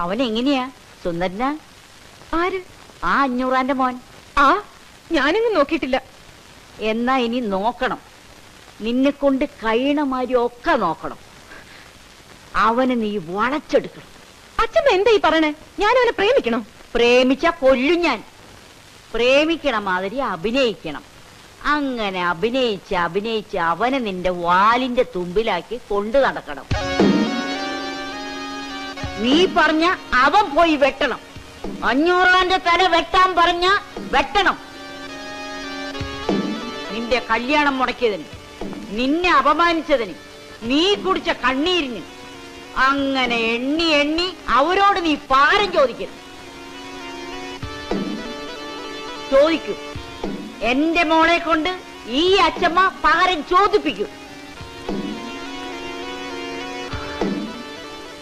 അവൻ എങ്ങനെയാ? സുന്ദരനാ? ആര്? ആ 500 മോൻ. ആ, ഞാനങ്ങ് നോക്കിയിട്ടില്ല. എന്നാ ഇനി നോക്കണം. നിന്നെ കൊണ്ട് കഴിയണമാതിരി ഒക്കെ നോക്കണം. അവനെ നീ വളച്ചെടുക്കണം. അച്ഛമ്മ എന്താ ഈ പറയണേ? ഞാൻ അവനെ പ്രേമിക്കണം? പ്രേമിച്ച കൊല്ലും ഞാൻ. പ്രേമിക്കണ മാതിരി അഭിനയിക്കണം. അങ്ങനെ അഭിനയിച്ച് അഭിനയിച്ച് അവനെ നിന്റെ വാലിന്റെ തുമ്പിലാക്കി കൊണ്ടു നടക്കണം. നീ പറഞ്ഞ അവൻ പോയി വെട്ടണം. 500 തല വെട്ടാൻ പറഞ്ഞ വെട്ടണം. നിന്റെ കല്യാണം മുടക്കിയതിന്, നിന്നെ അപമാനിച്ചതിന്, നീ കുടിച്ച കണ്ണീരിന്, അങ്ങനെ എണ്ണി എണ്ണി അവരോട് നീ പാരം ചോദിക്കരുത്. ചോദിക്കൂ. എന്റെ മോളെ കൊണ്ട് ഈ അച്ഛമ്മ പകരം ചോദിപ്പിക്കും.